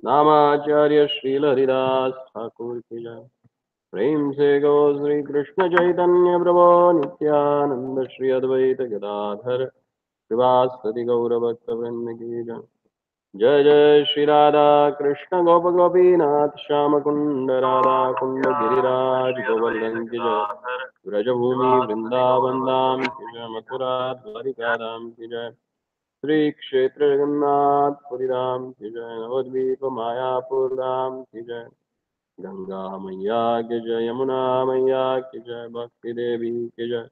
नामाचार्य श्रील हरिदास ठाकुर की जय। प्रेम से गो श्री कृष्ण चैतन्य प्रभो नित्यानंद श्री अद्वैत गदाधर श्रीवासदि गौर भक्त वृंद की जय। जय जय श्री राधा कृष्ण गोप गोपीनाथ श्याम कुंड राधा कुंड गिरिराज गोवर्धन की जय। ब्रजभूमि वृंदावन धाम की जय। मथुरा द्वारिका धाम की जय। श्री क्षेत्र जगन्नाथ पुरी धाम की जय। नवद्वीप मायापुर धाम की जय। गंगा मैया की जय। यमुना मैया की जय। भक्ति देवी की जय।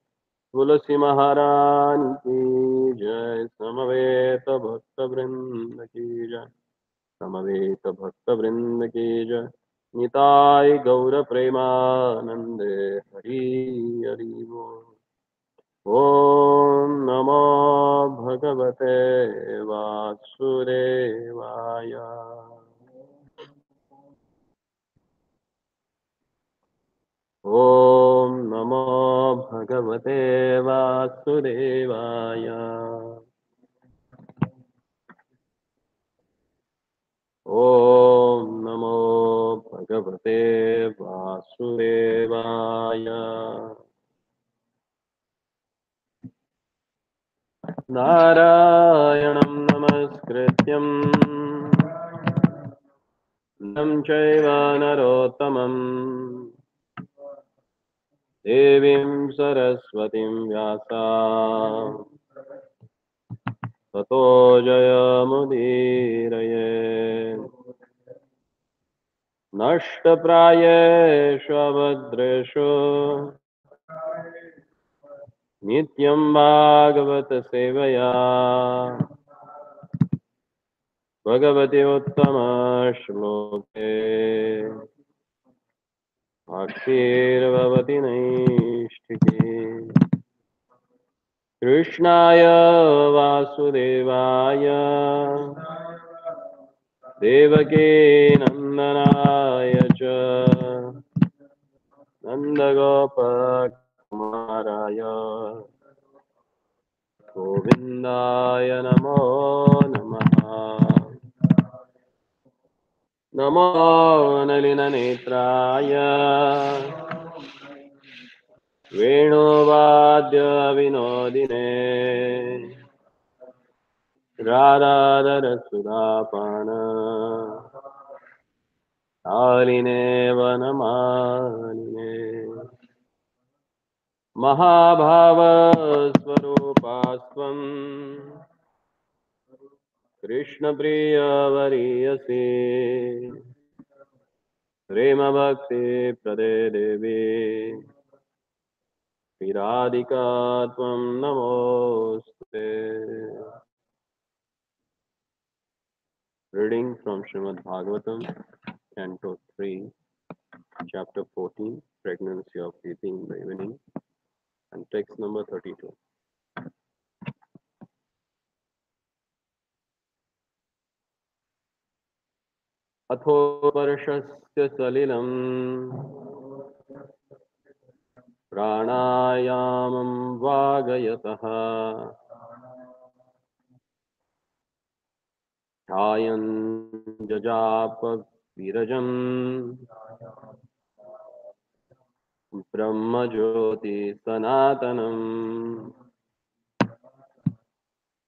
तुलसी महारानी की जय। समवेत भक्त वृंद की जय। समवेत भक्त वृंद की जय। निताय गौर प्रेमानंदे हरि हरि बोल। ॐ नमो भगवते वासुदेवाय। ॐ नमो भगवते वासुदेवाय। ॐ नमो भगवते वासुदेवाय। नारायणं नमस्कृत्यं नरं चैव नरोत्तमं देवीं सरस्वतीं व्यासां ततो जयमुदीरये। नष्टप्रायेषु अभद्रेषु नित्यं भागवत सेवया भगवति उत्तमश्लोके भक्तिर्भवति नैष्ठिकी। कृष्णाय वासुदेवाय देवकी नन्दनाय च नन्दगोपकुमाराय गोविन्दाय नमो नमः। नमो नलिननेत्राय वेणुवाद्यविनोदिने राधाधरसुधापान शालिने वनमालिने महाभावस्वरूपास्त्वं कृष्णप्रियवरीयसी प्रेमभक्तिप्रदे देवी श्रीराधिका त्वं नमोऽस्तुते। Reading from Srimad Bhagavatam, Canto 3, Chapter 14, Pregnancy of DITI in the Evening, and text number 32. अथो वर्षस्य सलिलम् प्राणायामं वागयतः ध्यायन् जजाप विरजम् ब्रह्मज्योति सनातनम्।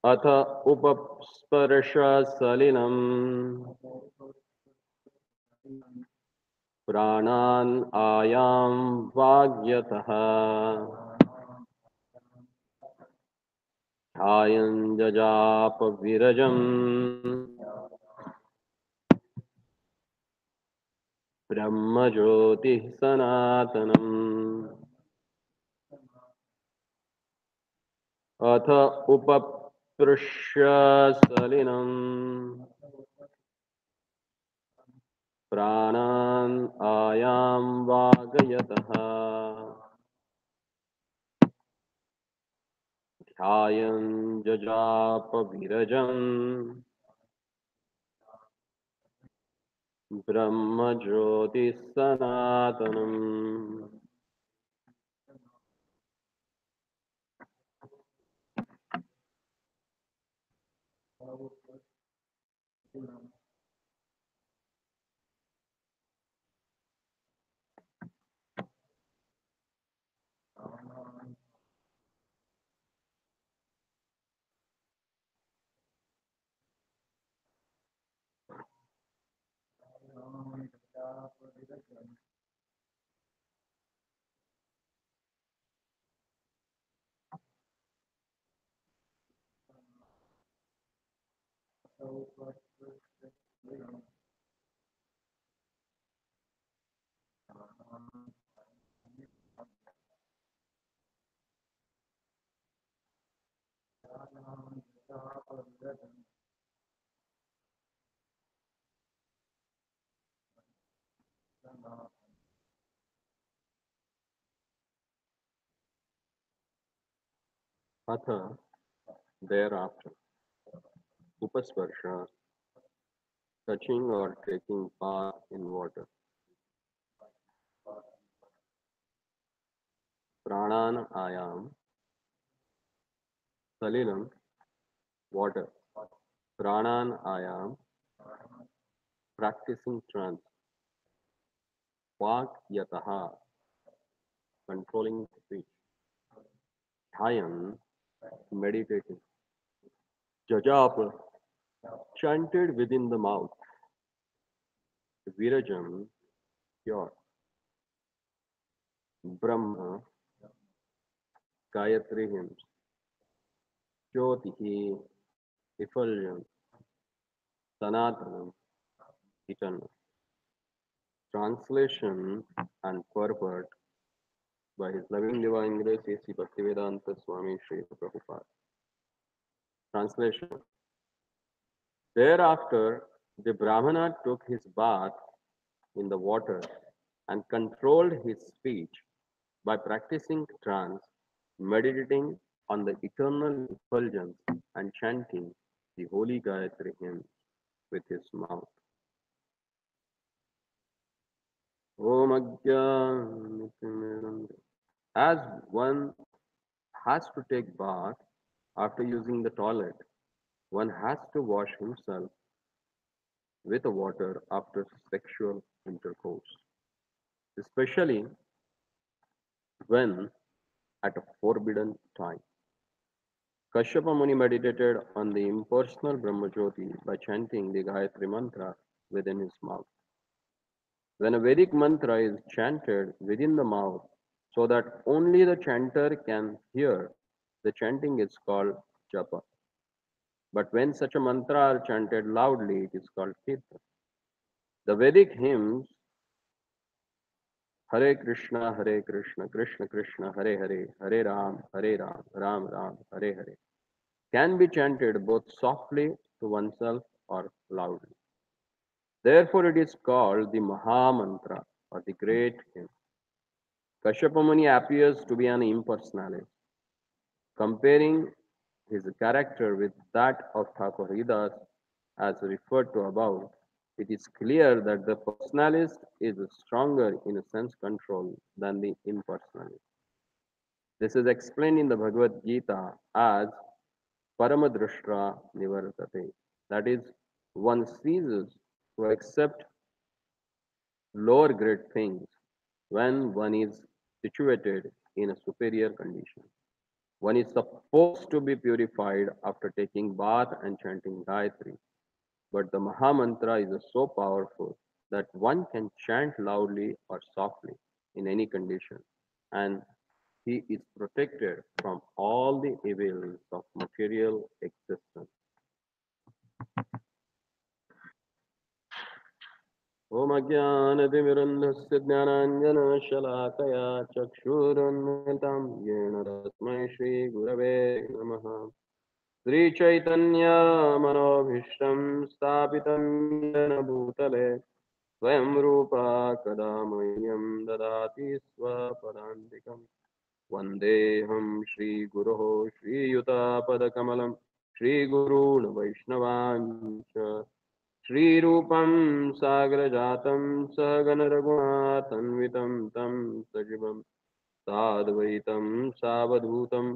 अथ उपस्पर्श सलिलम् प्राणान् आयां वाग्यतः ध्यायन् जजाप विरजम् ब्रह्मज्योतिः सनातनम्। अथ उपपृश्य सलिलम् प्राणान् आयां वागयतः ध्यायन् जजाप विरजम् ब्रह्मज्योतिः सनातनम्। Atha, thereafter, upasparsha, touching or taking part in water. Pranan ayam, salilam, water. Pranan ayam, practicing trance. Vak yataha, controlling speech. Dhyan, meditating. Jajapa, chanted within the mouth. Virajam, pure. Brahma, Gayatri hymns. Jyotihi, effulgence. Sanatanam, eternal. Translation and purport by His Loving Divine Grace A.C. Bhaktivedanta Swami Sri Prabhupada. Translation. Thereafter, the Brahmana took his bath in the water and controlled his speech by practicing trance, meditating on the eternal effulgence and chanting the holy Gayatri hymn with his mouth. Om Agyan. As one has to take bath after using the toilet, one has to wash himself with water after sexual intercourse, especially when at a forbidden time. Kashyapa Muni meditated on the impersonal Brahmajyoti by chanting the Gayatri mantra within his mouth. When a Vedic mantra is chanted within the mouth so that only the chanter can hear, the chanting is called japa. But when such a mantra are chanted loudly, it is called kirtan. The Vedic hymns Hare Krishna, Krishna Krishna, Hare Hare, Hare Ram, Ram Ram, Hare Hare can be chanted both softly to oneself or loudly. Therefore, it is called the Maha Mantra or the Great Hymn. Kashyapa Muni appears to be an impersonalist. Comparing his character with that of Thakur Haridas, as referred to above, it is clear that the personalist is stronger in sense control than the impersonalist. This is explained in the Bhagavad Gita as Paramadrishtra Nivartate. That is, one ceases to accept lower grade things when one is situated in a superior condition. One is supposed to be purified after taking bath and chanting Gayatri, but the Maha Mantra is so powerful that one can chant loudly or softly in any condition, and he is protected from all the evils of material existence. Om Ajnanatimirandhasya Jnananjana-Shalakaya Chakshurunmilitam Yena Tasmai Shri Gurave Namaha. Sri Chaitanya Manobhishtam Stapitam Yena Bhutale Swayam Rupa Kadamahyam Dadati Swapadantikam Vandeham Shri Guroho Shri Yuta Padakamalam Shri Gurun Vaishnavancha Shri Rupam Sagrajatam Saganaraghunatanvitam Tam Sajivam Sadvaitam Savadhutam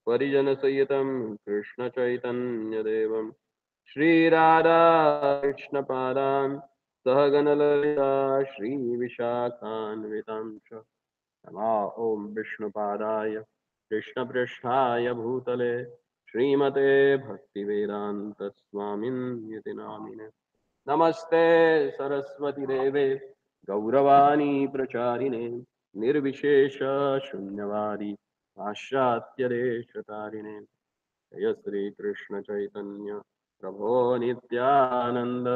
Parijanasayatam Krishna Chaitanya Devam Shri Radha Krishna Padam Sahaganalalita Shri Vishakhanvitam Nama Om Vishnu Padaya Krishna Pristhaya Bhutale Srimate Bhaktivedanta Swamin Yati Namine Namaste Saraswati Deve गौरवाणी प्रचारिणे निर्विशेष शून्यवादी पाश्चात्य देश तारिणे जय श्री कृष्ण चैतन्य प्रभो नित्यानंद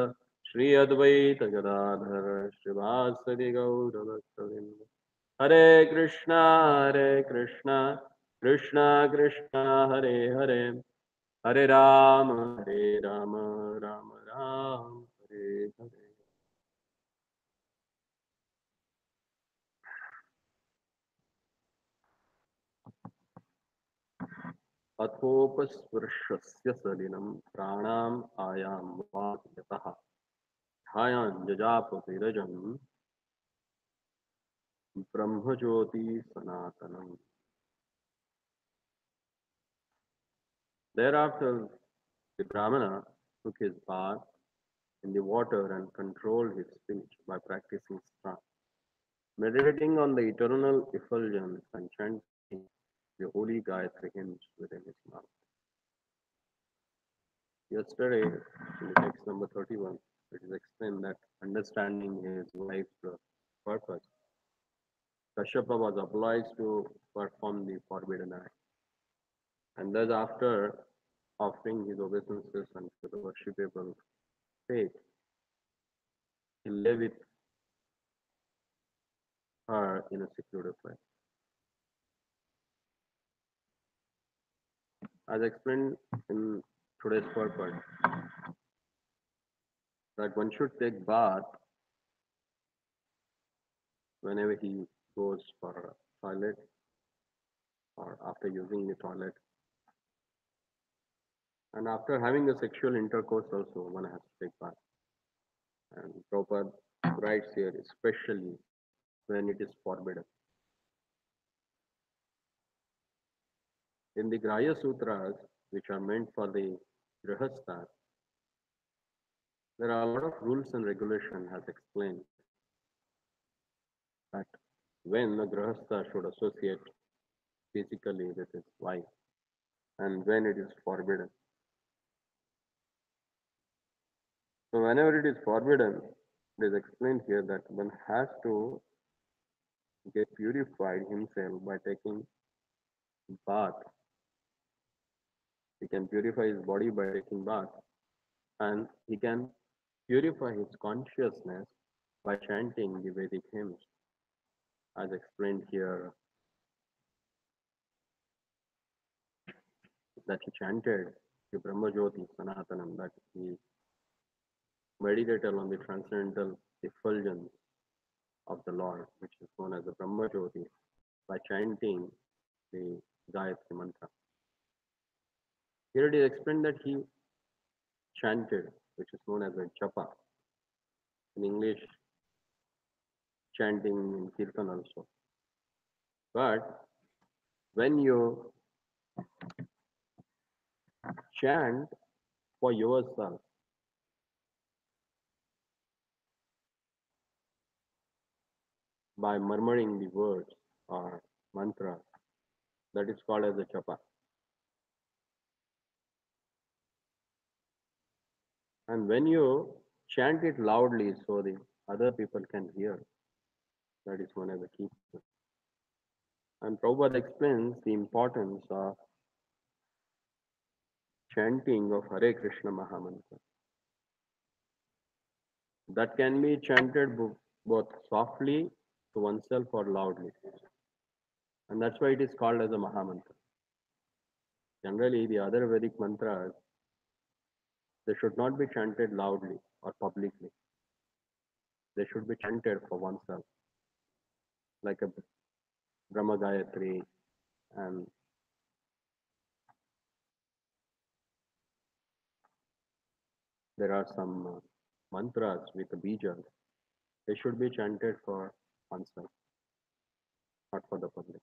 श्री अद्वैत गदाधर श्रीवासदि गौर भक्तवृंद हरे कृष्णा कृष्णा कृष्णा हरे हरे हरे राम राम राम हरे हरे अथोपस्पृश्यस्य सलिलं प्राणाम् आयां वायतः ध्यायां जजाप विरजं ब्रह्मज्योति सनातनम्. Thereafter, the Brahmana took his bath in the water and controlled his speech by practicing stana, meditating on the eternal effulgence and chanting the holy Gayatri hymns within his mouth. Yesterday, in the text number 31, it is explained that understanding his wife's purpose, Kashyapa was obliged to perform the forbidden act. And thus, after offering his obeisances unto the worshipable faith, he lay with her in a secluded place. As explained in today's purport, that one should take bath whenever he goes for a toilet or after using the toilet. And after having a sexual intercourse also, one has to take bath. And Prabhupada writes here, especially when it is forbidden. In the Grahya Sutras, which are meant for the Grihastha, there are a lot of rules and regulation has explained that when the Grihastha should associate physically with his wife and when it is forbidden. So whenever it is forbidden, it is explained here that one has to get purified himself by taking bath. He can purify his body by taking bath, and he can purify his consciousness by chanting the Vedic hymns, as explained here, that he chanted the Brahmajyoti Sanatanam, that he meditated on the transcendental effulgence of the Lord, which is known as the Brahmajyoti, by chanting the Gayatri mantra. Here it is explained that he chanted, which is known as a japa. In English, chanting in Kirtan also. But when you chant for yourself, by murmuring the words or mantra, that is called as a japa. And when you chant it loudly so the other people can hear, that is known as a kirtan. And Prabhupada explains the importance of chanting of Hare Krishna Mahamantra. That can be chanted both softly to oneself or loudly. And that's why it is called as a Mahamantra. Generally, the other Vedic mantras, they should not be chanted loudly or publicly. They should be chanted for oneself, like a Brahma Gayatri, and there are some mantras with a bijas. They should be chanted for oneself, not for the public.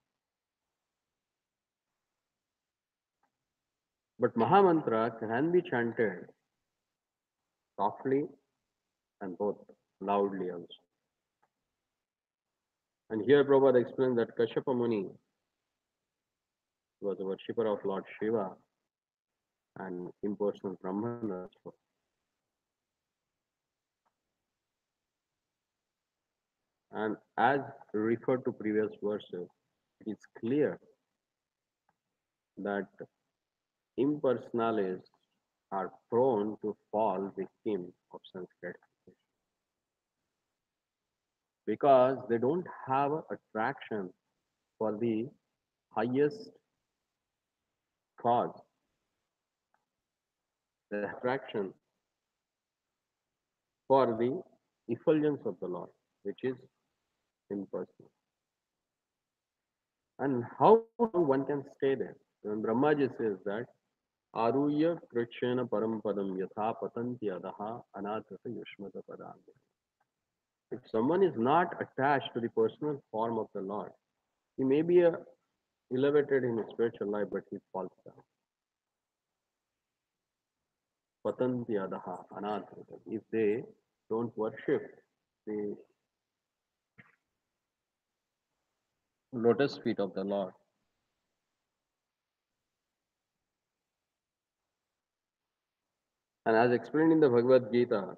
But Mahamantra can be chanted softly and both loudly also. And here Prabhupada explains that Kashyapa Muni was a worshipper of Lord Shiva and impersonal Brahman also. And as referred to previous verses, it is clear that impersonalists are prone to fall victim of sense gratification because they don't have a attraction for the highest cause, the attraction for the effulgence of the Lord, which is impersonal. And how long one can stay there? When Brahmaji says that Aruya Krishna Parampadam Yatha Patanti Adaha Anathata Yushmata Padam. If someone is not attached to the personal form of the Lord, he may be elevated in his spiritual life, but he falls down. Patanti Adaha Anathata. If they don't worship the lotus feet of the Lord, and as explained in the Bhagavad Gita,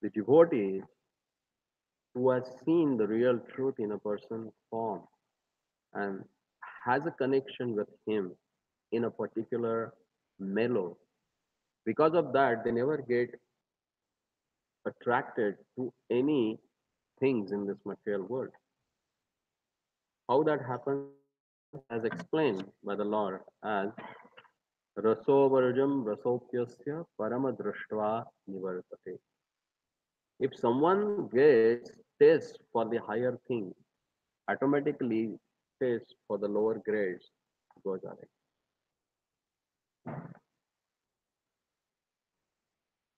the devotee who has seen the real truth in a person's form and has a connection with him in a particular mellow. Because of that, they never get attracted to any things in this material world. How that happens, as explained by the Lord as rasovarjam rasopyasya paramadrishtva nivartate. If someone gets taste for the higher thing, automatically taste for the lower grades goes away.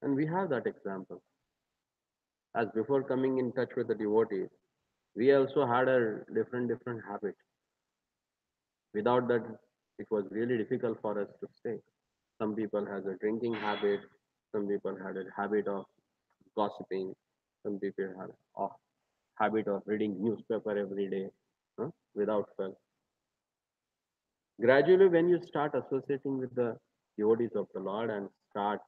And we have that example. As before coming in touch with the devotees, we also had a different habit. Without that, it was really difficult for us to stay. Some people has a drinking habit, some people had a habit of gossiping, some people had a habit of reading newspaper every day without fail. Gradually, when you start associating with the devotees of the Lord and start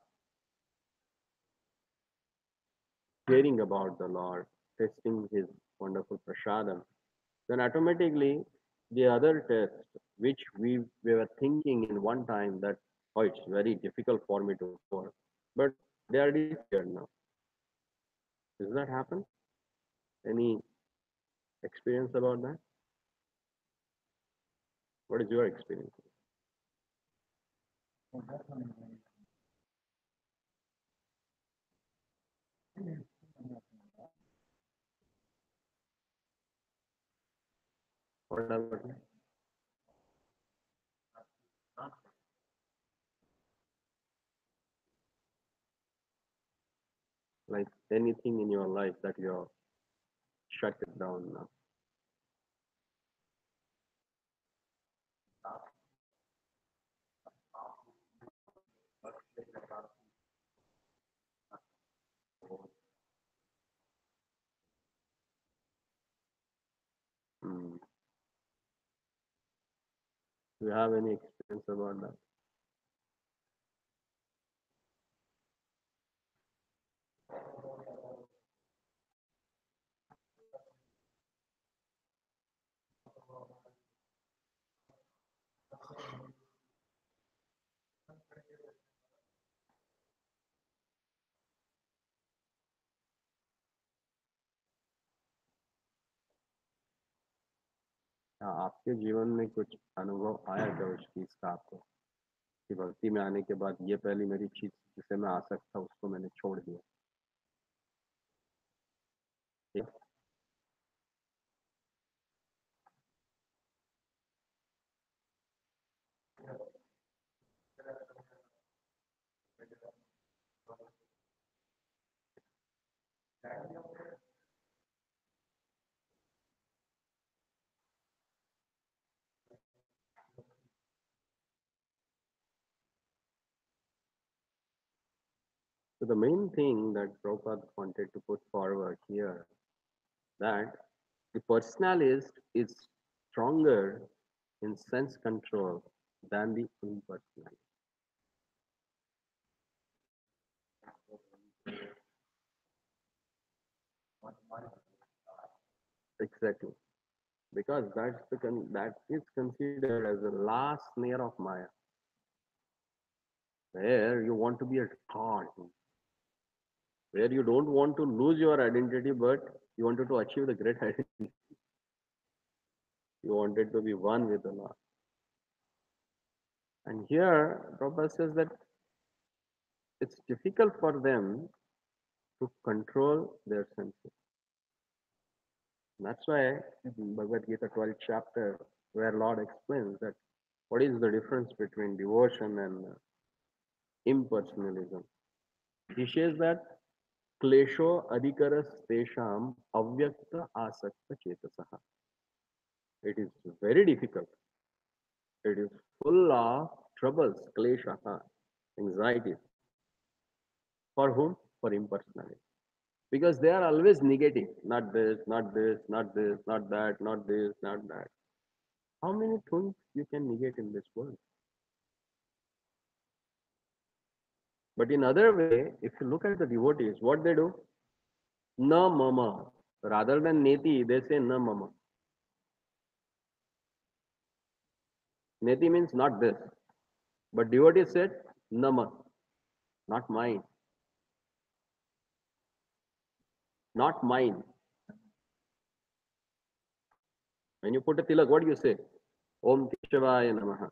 hearing about the Lord, tasting His wonderful prasadam, then automatically the other test, which we were thinking in one time that, oh, it's very difficult for me to afford, but they are disappeared now. Does that happen? Any experience about that? What is your experience? What about that? Like anything in your life that you're shut it down now? Hmm. Do you have any experience about that? या आपके जीवन में कुछ अनुभव आया क्या उस चीज का आपको कि भक्ति में आने के बाद ये पहली मेरी चीज जिसे मैं आसक्त था उसको मैंने छोड़ दिया? Yeah. So the main thing that Prabhupada wanted to put forward here that the personalist is stronger in sense control than the impersonalist. Exactly. Because that is considered as the last layer of Maya, where you want to be a god, where you don't want to lose your identity, but you wanted to achieve the great identity. You wanted to be one with the Lord. And here, Prabhupada says that it's difficult for them to control their senses. That's why in Bhagavad Gita 12th chapter, where Lord explains that what is the difference between devotion and impersonalism. He says that klesho adhikaras tesham avyakta asakta chetasaha. It is very difficult. It is full of troubles, kleshaha, anxieties. For whom? For impersonality. Because they are always negative. Not this, not this, not this, not that, not this, not that. How many things you can negate in this world? But in other way, if you look at the devotees, what they do? Na mama. Rather than neti, they say na mama. Neti means not this. But devotee said nama, not mine, not mine. When you put a tilak, what do you say? Om Keshavaya Namaha.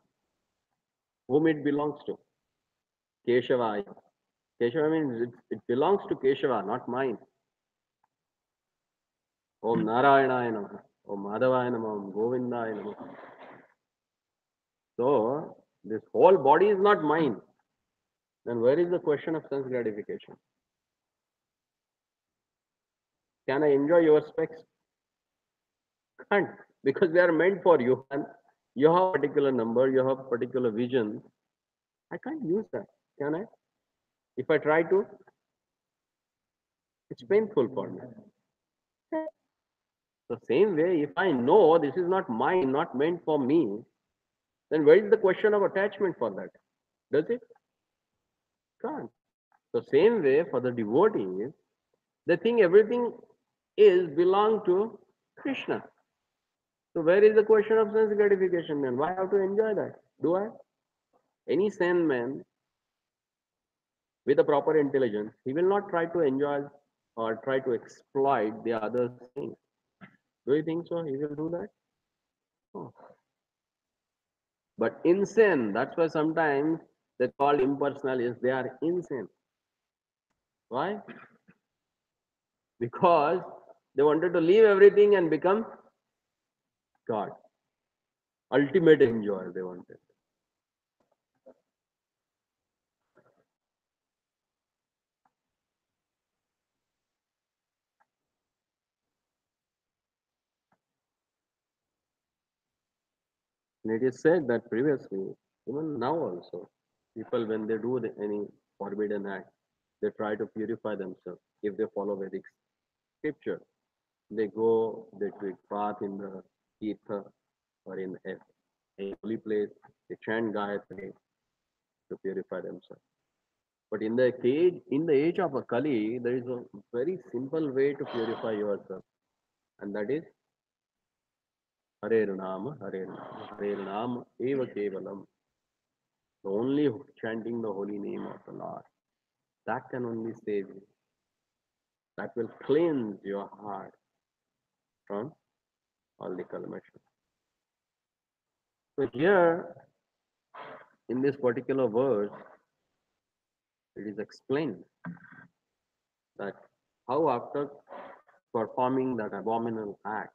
Whom it belongs to? Keshavaya. Keshava means it belongs to Keshava, not mine. Om Narayanaya Namaha. Om Madhavaya Namaha. Om Govindaya Namaha. So, this whole body is not mine. Then where is the question of sense gratification? Can I enjoy your specs? Can't, because they are meant for you. And you have a particular number, you have a particular vision. I can't use that, can I? If I try to, it's painful for me. The same way, if I know this is not mine, not meant for me, then where is the question of attachment for that? Does it? Can't. The same way for the devotees, they think everything is belong to Krishna. So where is the question of sense gratification then? Why have to enjoy that? Do I? Any sane man with a proper intelligence, he will not try to enjoy or try to exploit the other's thing. Do you think so? He will do that? No. But insane, that's why sometimes they call impersonalists, they are insane. Why? Because they wanted to leave everything and become God. Ultimate enjoy they wanted. And it is said that previously, even now also, people when they do any forbidden act, they try to purify themselves if they follow Vedic scripture. They go, they take bath in the Tirtha or in a holy place, they chant Gayatri to purify themselves. But in the age of a Kali, there is a very simple way to purify yourself, and that is Hare Nama, Hare Nama, Hare Nama, Eva Kevalam. Only chanting the holy name of the Lord. That can only save you. That will cleanse your heart from all the kalmasha. So here, in this particular verse, it is explained that how after performing that abominable act,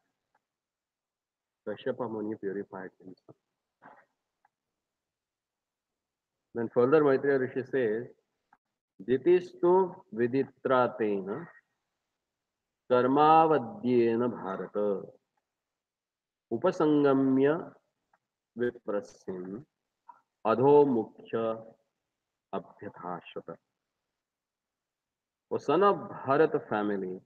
Kashyapa Muni purified himself. Then further Maitreya Rishi says, Ditistu viditratena karmavadyena bharata upasangamya viprasya adho mukhya abhyathashata. O son of Bharata family,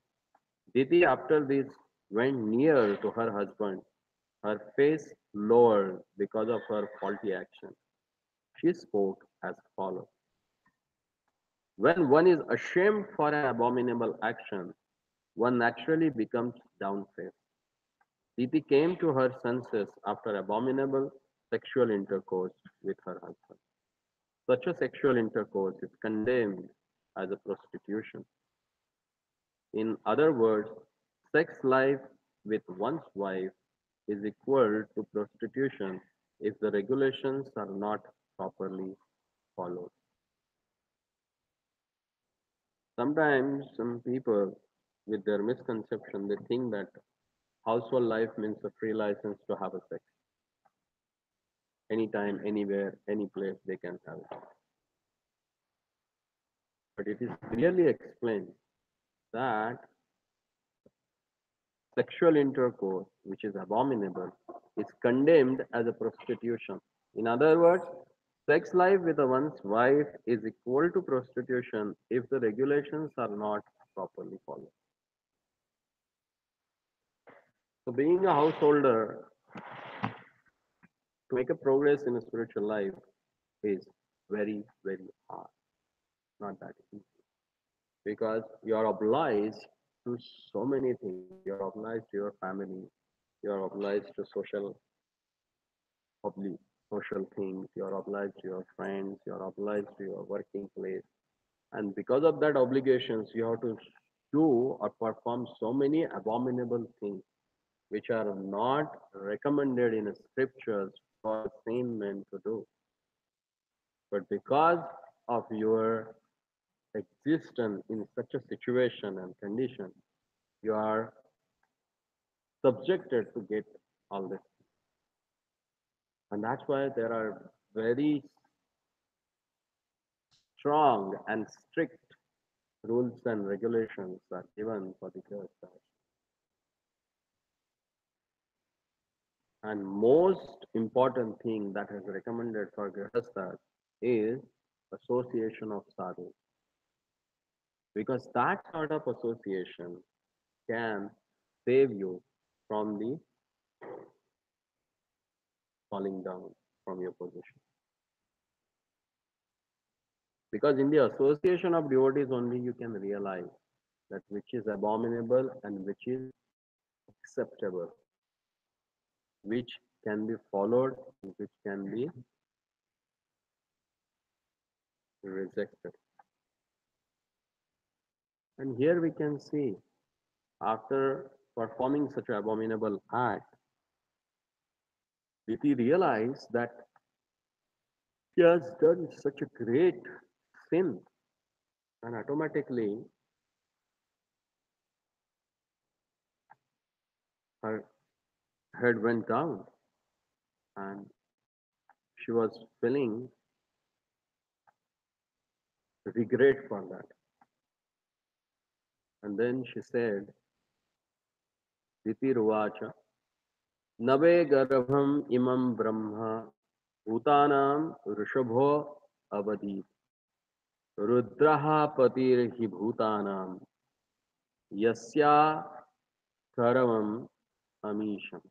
Diti after this went near to her husband, her face lowered because of her faulty action. She spoke as follows. When one is ashamed for an abominable action, one naturally becomes downcast. Diti came to her senses after abominable sexual intercourse with her husband. Such a sexual intercourse is condemned as a prostitution. In other words, sex life with one's wife is equal to prostitution if the regulations are not properly followed. Sometimes some people, with their misconception, they think that household life means a free license to have a sex. Anytime, anywhere, any place they can have it. But it is clearly explained that sexual intercourse, which is abominable, is condemned as a prostitution. In other words, sex life with one's wife is equal to prostitution if the regulations are not properly followed. So, being a householder, to make a progress in a spiritual life is very, very hard. Not that easy. Because you are obliged to so many things. You are obliged to your family, you are obliged to social things, you are obliged to your friends, you are obliged to your working place. And because of that obligations, you have to do or perform so many abominable things which are not recommended in the scriptures for sane men to do. But because of your existence in such a situation and condition, you are subjected to get all this. And that's why there are very strong and strict rules and regulations are given for the grihasthas. And most important thing that is recommended for grihasthas is association of sadhu. Because that sort of association can save you from the falling down from your position. Because in the association of devotees only you can realize that which is abominable and which is acceptable, which can be followed and which can be rejected. And here we can see, after performing such an abominable act, Diti realized that she has done such a great sin, and automatically her head went down and she was feeling regret for that. And then she said, Diti Ruvacha, Nave Garbham Imam Brahma Bhutanam Rishabho Avadit Rudraha Patirhi Bhutanam Yasya Karavam Amisham.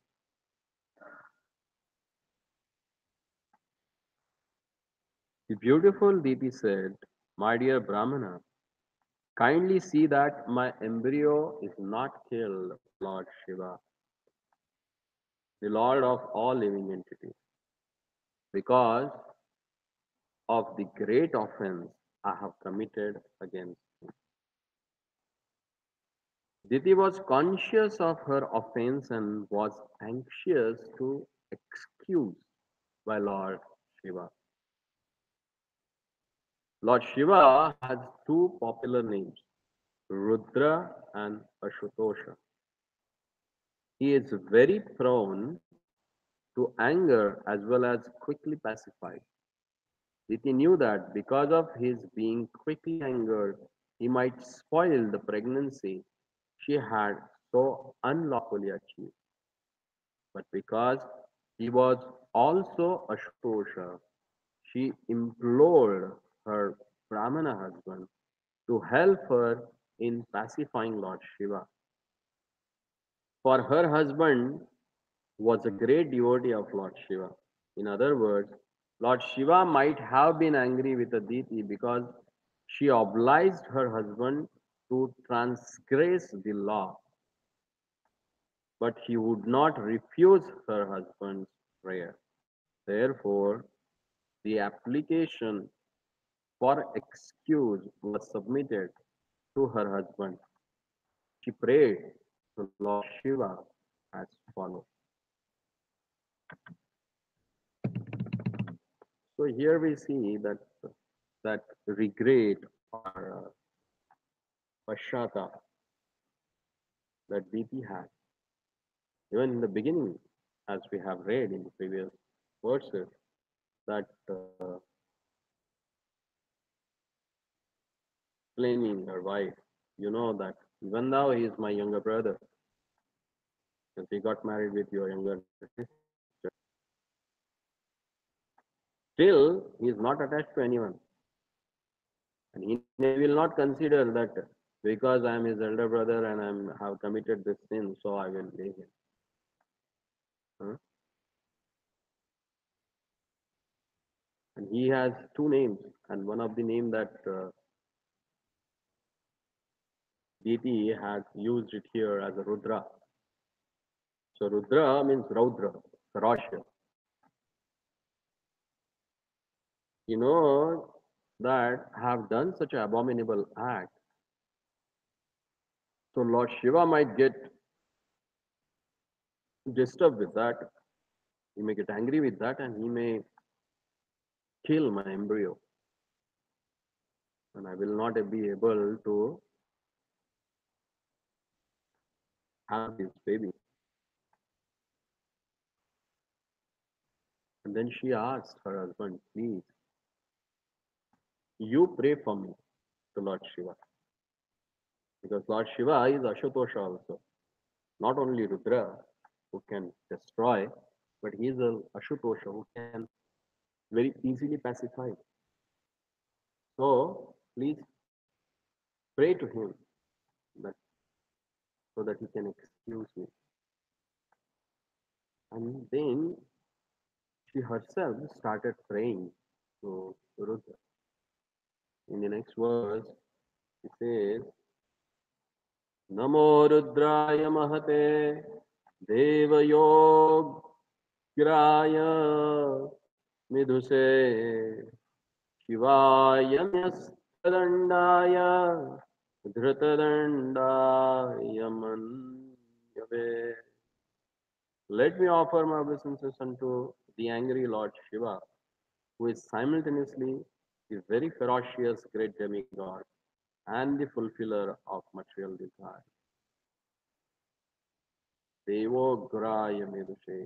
The beautiful Diti said, My dear Brahmana, kindly see that my embryo is not killed by Lord Shiva, the Lord of all living entities, because of the great offense I have committed against him. Diti was conscious of her offense and was anxious to excuse by Lord Shiva. Lord Shiva has two popular names, Rudra and Ashutosha. He is very prone to anger as well as quickly pacified. Diti knew that because of his being quickly angered, he might spoil the pregnancy she had so unlawfully achieved. But because he was also Ashutosha, she implored her Brahmana husband to help her in pacifying Lord Shiva. For her husband was a great devotee of Lord Shiva. In other words, Lord Shiva might have been angry with Aditi because she obliged her husband to transgress the law. but he would not refuse her husband's prayer. Therefore, the application for excuse was submitted to her husband. She prayed to Lord Shiva as follows. So here we see that regret or pashtata that DT had. Even in the beginning, as we have read in the previous verses, that explaining her wife, you know that even though he is my younger brother, because he got married with your younger sister, still he is not attached to anyone. And he will not consider that because I am his elder brother and have committed this sin, so I will leave him. Huh? And he has two names, and one of the name that DT has used it here as a Rudra. So Rudra means Raudra, ferocious. You know that have done such an abominable act. So Lord Shiva might get disturbed with that. He may get angry with that, and he may kill my embryo, and I will not be able to have this baby. And then she asked her husband, please, you pray for me to Lord Shiva. Because Lord Shiva is Ashutosha also. Not only Rudra, who can destroy, but he is a Ashutosha who can very easily pacify. So please pray to him that, so that he can excuse me. And then she herself started praying to Rudra. In the next verse, it says, Namo Rudraya Mahate Devayograya Midhuse Shivaya Myastadandaya Dhritadandaya Manyave. Let me offer my obeisances unto the angry Lord Shiva, who is simultaneously the very ferocious great demigod and the fulfiller of material desire. Devograya Medushe,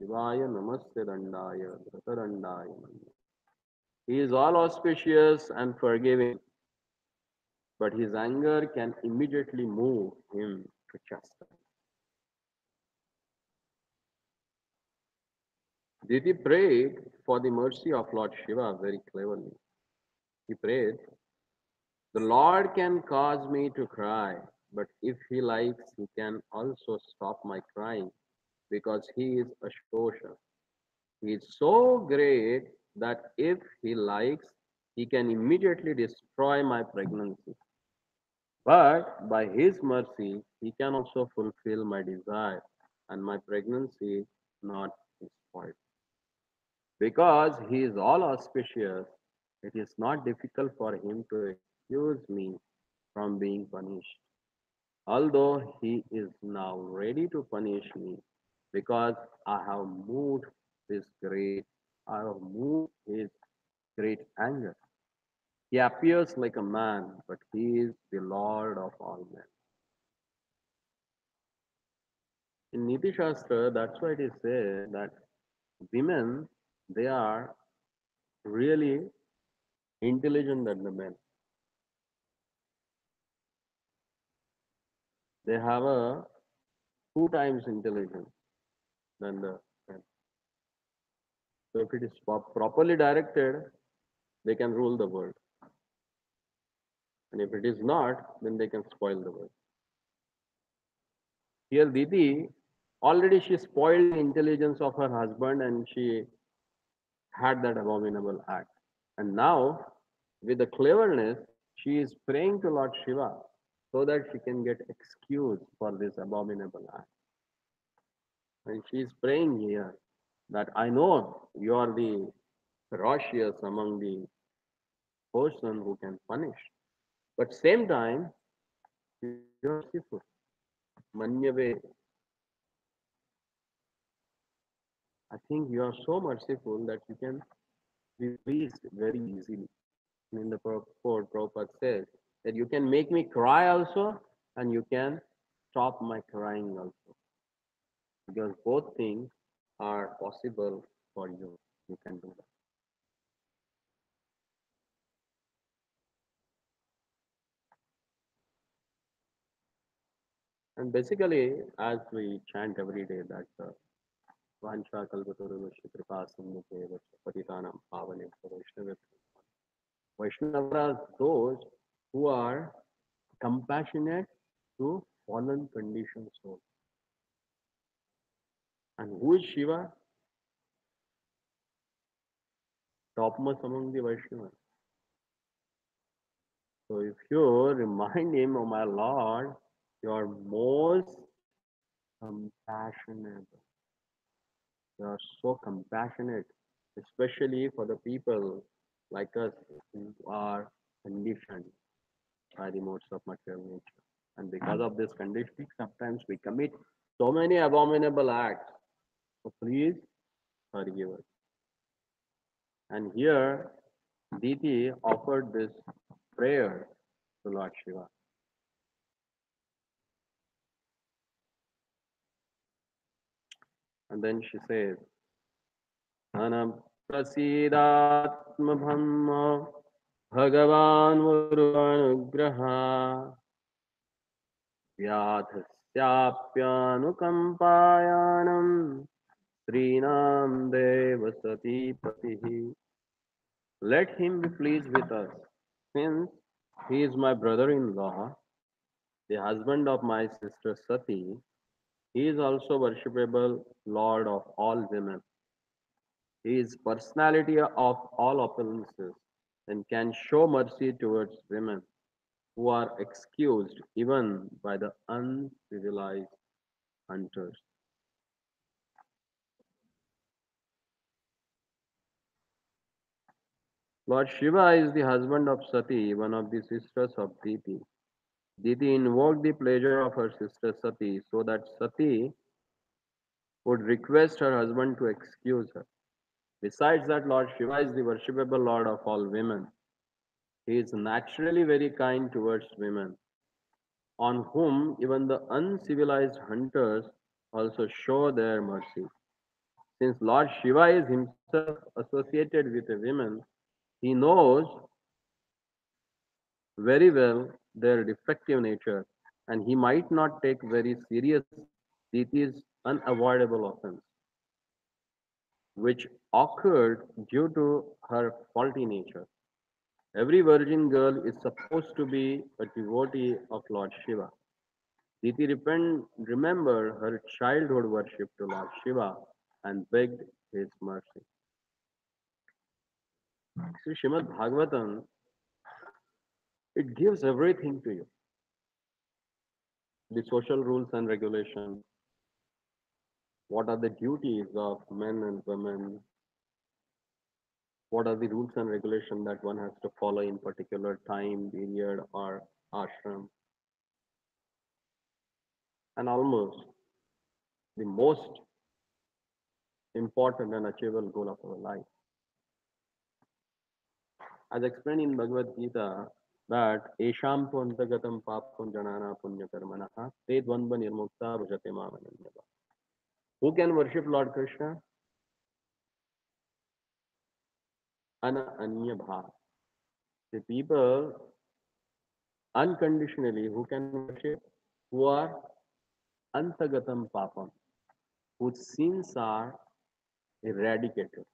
Shivaya Namaste Dandaya, Dhritadandaya Manyave. He is all auspicious and forgiving, but his anger can immediately move him to chastise. Diti prayed for the mercy of Lord Shiva very cleverly. He prayed, the Lord can cause me to cry, but if he likes, he can also stop my crying, because he is Ashutosha. He is so great that if he likes, he can immediately destroy my pregnancy. But by his mercy, he can also fulfill my desire, and my pregnancy not be spoiled. Because he is all auspicious, it is not difficult for him to excuse me from being punished. Although he is now ready to punish me, because I have moved his great, I have moved his great anger. He appears like a man, but he is the Lord of all men. In Niti Shastra, that's why it is said that women, they are really intelligent than the men. They have a two times intelligence than the men. So if it is properly directed, they can rule the world. And if it is not, then they can spoil the world. Here Diti, already she spoiled the intelligence of her husband and she had that abominable act. And now, with the cleverness, she is praying to Lord Shiva so that she can get excused for this abominable act. And she is praying here that I know you are the ferocious among the person who can punish. But same time, you are merciful. Manyave, I think you are so merciful that you can be released very easily. In the purport, Prabhupada says that you can make me cry also and you can stop my crying also. Because both things are possible for you. You can do that. And basically, as we chant every day that Vancha Kalpataruvashi Kripa Sindhute Patitanam Pavane Vaishnava. Vaishnavas are those who are compassionate to fallen conditioned souls. And who is Shiva? Topmost among the Vaishnavas. So if you remind him, oh my Lord, you are most compassionate. You are so compassionate, especially for the people like us who are conditioned by the modes of material nature. And because of this conditioning, sometimes we commit so many abominable acts. So please forgive us. And here, DITI offered this prayer to Lord Shiva. And then she says, Anaprasidatmabhamma Bhagavan Varuanugraha Vyadhasyapyanukampayanam Srinam Devasati Patihi. Let him be pleased with us, since he is my brother-in-law, the husband of my sister Sati. He is also worshipable Lord of all women. He is personality of all opulences and can show mercy towards women who are excused even by the uncivilized hunters. Lord Shiva is the husband of Sati, one of the sisters of Diti. Diti invoked the pleasure of her sister Sati so that Sati would request her husband to excuse her. Besides that, Lord Shiva is the worshipable Lord of all women. He is naturally very kind towards women, on whom even the uncivilized hunters also show their mercy. Since Lord Shiva is himself associated with a woman, he knows very well their defective nature, and he might not take very seriously Diti's unavoidable offense, which occurred due to her faulty nature. Every virgin girl is supposed to be a devotee of Lord Shiva. Diti remembered her childhood worship to Lord Shiva and begged his mercy. See, Srimad Bhagavatam, it gives everything to you. The social rules and regulations, what are the duties of men and women, what are the rules and regulations that one has to follow in particular time, period, or ashram, and almost the most important and achievable goal of our life. As explained in Bhagavad Gita, that Esham Puntagatam Papam Janana Punya Karmanaha Te Dvandva Nirmukta Bhajate Mamananyava. Who can worship Lord Krishna? Ana Anya Bha. The people unconditionally who can worship, who are Antagatam Papam, whose sins are eradicated.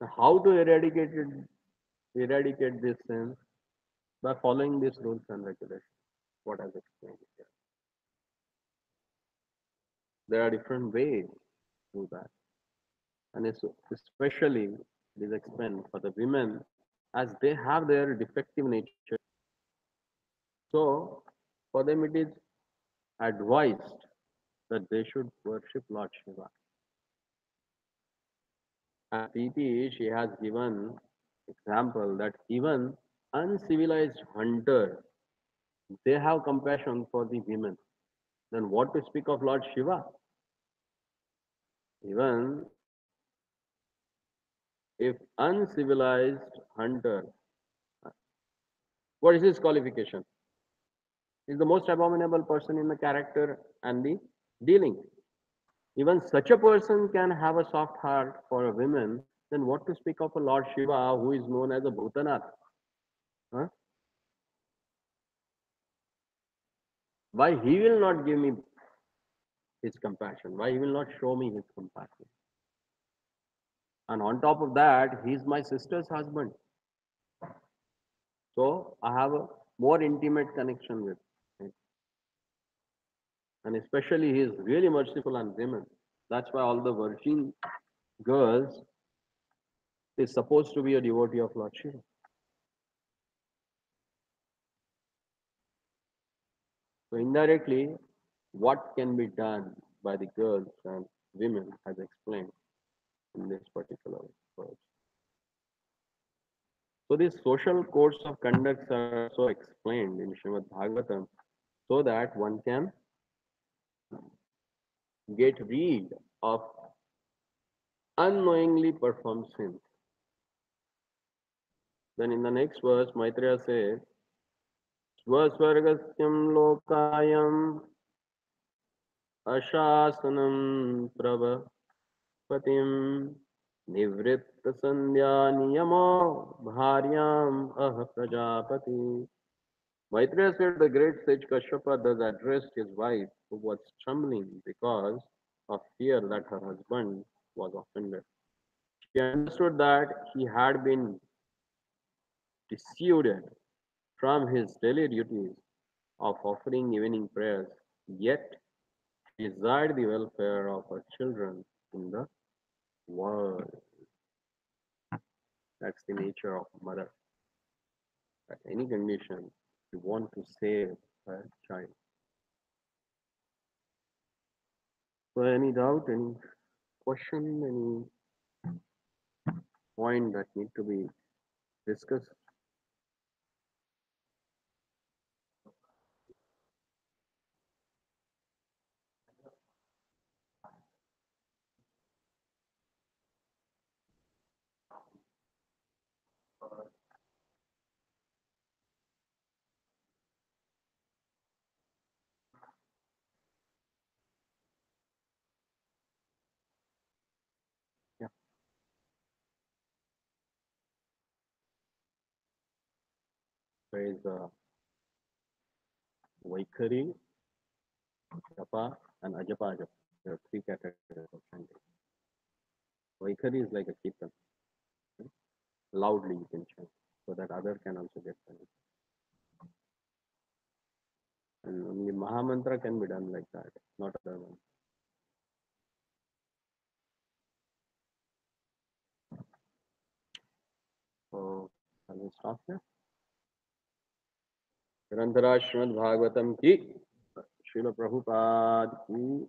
Now, how to eradicate these sins? By following these rules and regulations. What I've explained here. There are different ways to do that. And especially it is explained for the women as they have their defective nature. So for them it is advised that they should worship Lord Shiva. And DITI, she has given example that even uncivilized hunter, they have compassion for the women. Then what to speak of Lord Shiva? Even if uncivilized hunter, what is his qualification? He's the most abominable person in the character and the dealing. Even such a person can have a soft heart for a woman, then what to speak of a Lord Shiva who is known as a Bhutanath? Huh? Why he will not give me his compassion? Why he will not show me his compassion? And on top of that, he is my sister's husband. So I have a more intimate connection with him. And especially he is really merciful on women. That's why all the virgin girls is supposed to be a devotee of Lord Shiva. So indirectly, what can be done by the girls and women as explained in this particular verse. So these social codes of conducts are also explained in Srimad Bhagavatam so that one can get rid of unknowingly performed sins. Then in the next verse, Maitreya says, Swasvargasyam lokayam ashasanam pravapatim nivritta sandhya niyamo bharyam ah prajapati. Maitreya said the great sage Kashyapa thus addressed his wife who was trembling because of fear that her husband was offended. She understood that he had been dissuaded from his daily duties of offering evening prayers, yet she desired the welfare of her children in the world. That's the nature of mother. At any condition, she wants to save her child. So any doubt, any question, any point that need to be discussed? Yeah. There is a Vaikari, Japa, and Ajapa Japa. There are three categories of chanting. Vaikari is like a kirtan. Right? Loudly you can chant so that other can also get benefit. And only Mahamantra can be done like that, not other one. So shall we stop here? Grantharaj Srimad Bhagavatam ki, Srila Prabhupada ki